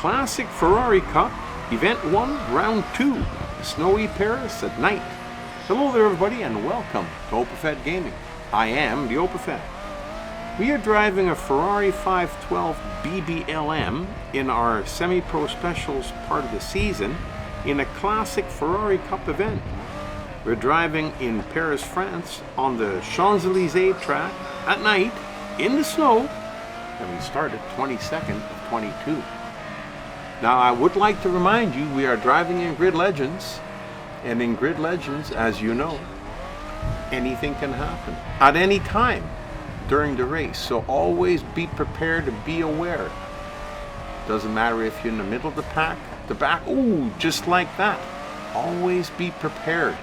Classic Ferrari Cup, Event 1, Round 2, snowy Paris at night. Hello there everybody and welcome to Opafet Gaming. I am the Opafet. We are driving a Ferrari 512 BBLM in our semi-pro specials part of the season in a classic Ferrari Cup event. We're driving in Paris, France on the Champs-Élysées track at night in the snow, and we start at 22nd of 22. Now I would like to remind you we are driving in Grid Legends, and in Grid Legends, as you know, anything can happen at any time during the race, so always be prepared and be aware. Doesn't matter if you're in the middle of the pack, the back, ooh, just like that. Always be prepared.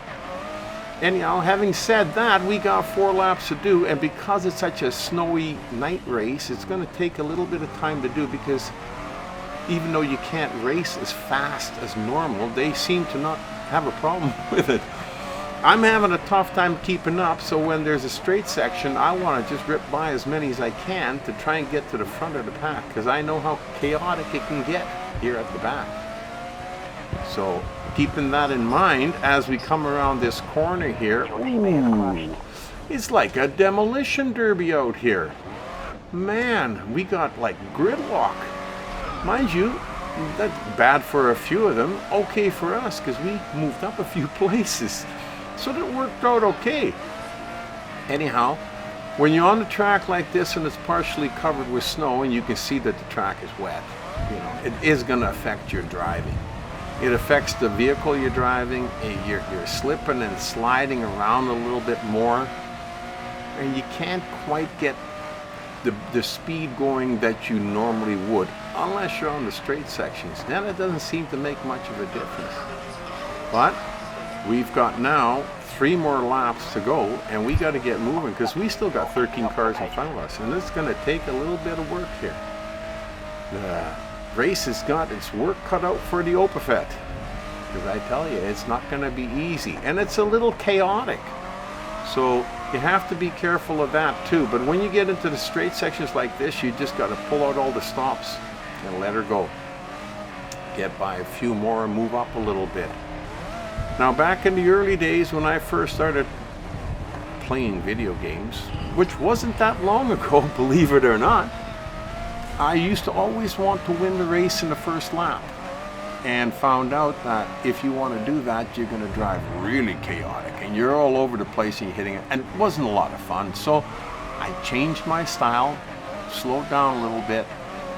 Anyhow, having said that, we got 4 laps to do, and because it's such a snowy night race, it's going to take a little bit of time to do, because even though you can't race as fast as normal, they seem to not have a problem with it. I'm having a tough time keeping up, so when there's a straight section, I want to just rip by as many as I can to try and get to the front of the pack, because I know how chaotic it can get here at the back. So keeping that in mind as we come around this corner here, ooh, it's like a demolition derby out here. Man, we got like gridlock. Mind you, that's bad for a few of them, okay for us, because we moved up a few places. So that worked out okay. Anyhow, when you're on the track like this and it's partially covered with snow and you can see that the track is wet, you know, it is going to affect your driving. It affects the vehicle you're driving, you're slipping and sliding around a little bit more, and you can't quite get the speed going that you normally would unless you're on the straight sections. Then it doesn't seem to make much of a difference. But we've got now 3 more laps to go, and we got to get moving because we still got 13 cars in front of us, and it's going to take a little bit of work here. The race has got its work cut out for the Opafet, because I tell you, it's not going to be easy, and it's a little chaotic. So you have to be careful of that too. But when you get into the straight sections like this, you just got to pull out all the stops and let her go. Get by a few more and move up a little bit. Now back in the early days when I first started playing video games, which wasn't that long ago, believe it or not, I used to always want to win the race in the first lap, and found out that if you want to do that, you're going to drive really chaotic and you're all over the place and you're hitting it, and it wasn't a lot of fun. So I changed my style, slowed down a little bit,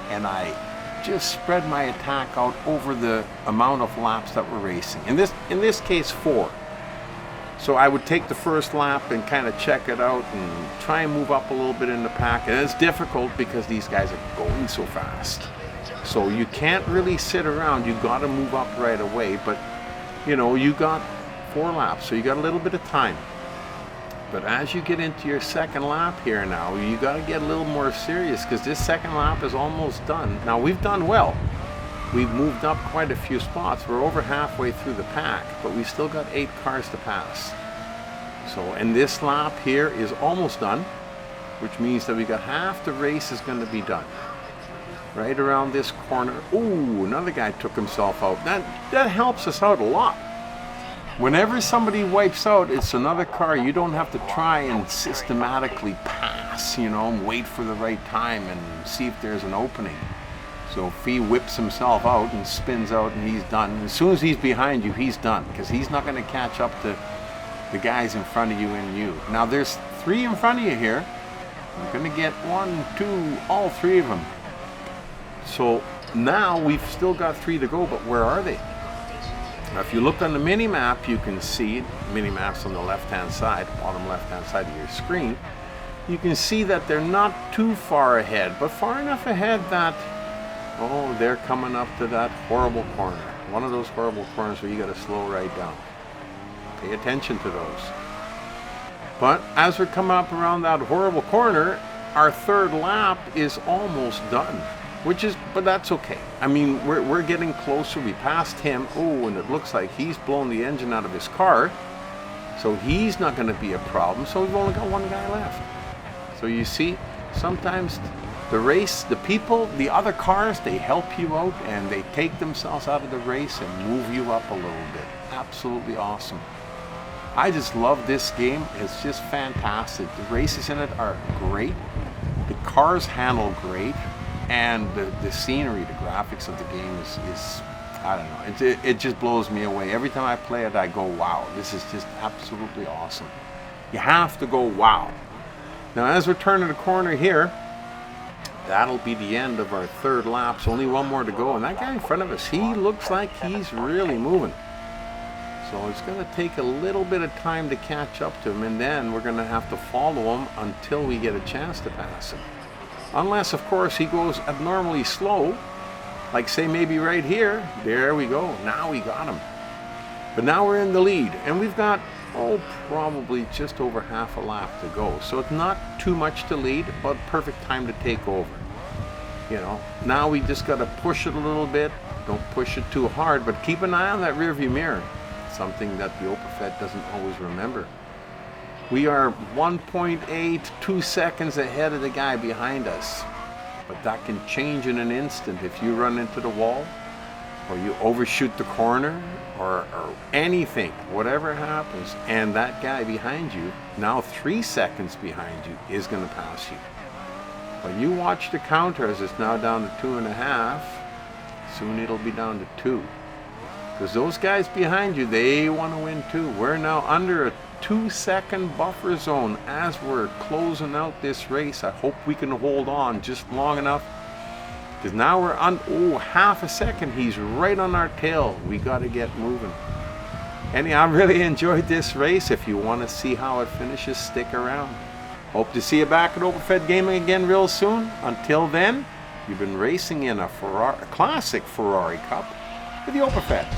and I just spread my attack out over the amount of laps that we're racing. In this case, 4. So I would take the first lap and kind of check it out and try and move up a little bit in the pack, and it's difficult because these guys are going so fast. So you can't really sit around, you got to move up right away. But you know, you got 4 laps, so you got a little bit of time. But as you get into your second lap here now, you got to get a little more serious, because this second lap is almost done. Now we've done well. We've moved up quite a few spots. We're over halfway through the pack, but we still got 8 cars to pass. So, and this lap here is almost done, which means that we got half the race is going to be done. Right around this corner. Ooh, another guy took himself out. That helps us out a lot. Whenever somebody wipes out, it's another car. You don't have to try and systematically pass, you know, and wait for the right time and see if there's an opening. So if he whips himself out and spins out and he's done, as soon as he's behind you, he's done, because he's not going to catch up to the guys in front of you and you. Now there's 3 in front of you here. You're going to get 1, 2, all 3 of them. So now we've still got 3 to go, but where are they? Now if you look on the mini-map, you can see, mini-map's on the left-hand side, bottom left-hand side of your screen. You can see that they're not too far ahead, but far enough ahead that, oh, they're coming up to that horrible corner. One of those horrible corners where you got to slow right down. Pay attention to those. But as we're coming up around that horrible corner, our 3rd lap is almost done. But that's okay. I mean, we're getting closer. We passed him. Oh, and it looks like he's blown the engine out of his car. So he's not going to be a problem. So we've only got 1 guy left. So you see, sometimes The race, the people, the other cars, they help you out and they take themselves out of the race and move you up a little bit. Absolutely awesome. I just love this game. It's just fantastic. The races in it are great. The cars handle great. And the scenery, the graphics of the game is I don't know, it just blows me away. Every time I play it, I go, wow, this is just absolutely awesome. You have to go, wow. Now, as we're turning the corner here, that'll be the end of our third lap. So only one more to go. And that guy in front of us, he looks like he's really moving. So it's going to take a little bit of time to catch up to him. And then we're going to have to follow him until we get a chance to pass him. Unless, of course, he goes abnormally slow, like say maybe right here. There we go. Now we got him. But now we're in the lead, and we've got, probably just over half a lap to go. So it's not too much to lead, but perfect time to take over. You know, now we just got to push it a little bit. Don't push it too hard, but keep an eye on that rearview mirror. Something that the Opafed doesn't always remember. We are 1.82 seconds ahead of the guy behind us. But that can change in an instant if you run into the wall, or you overshoot the corner, or anything, whatever happens, and that guy behind you, now 3 seconds behind you, is going to pass you. But you watch the counter as it's now down to 2.5. Soon it'll be down to 2. Because those guys behind you, they want to win too. We're now under a 2-second buffer zone as we're closing out this race. I hope we can hold on just long enough, because now we're on half a second. He's right on our tail. We got to get moving. Anyhow, I really enjoyed this race. If you want to see how it finishes, stick around. Hope to see you back at Opafed Gaming again real soon. Until then, you've been racing in a classic Ferrari Cup with the Opafed.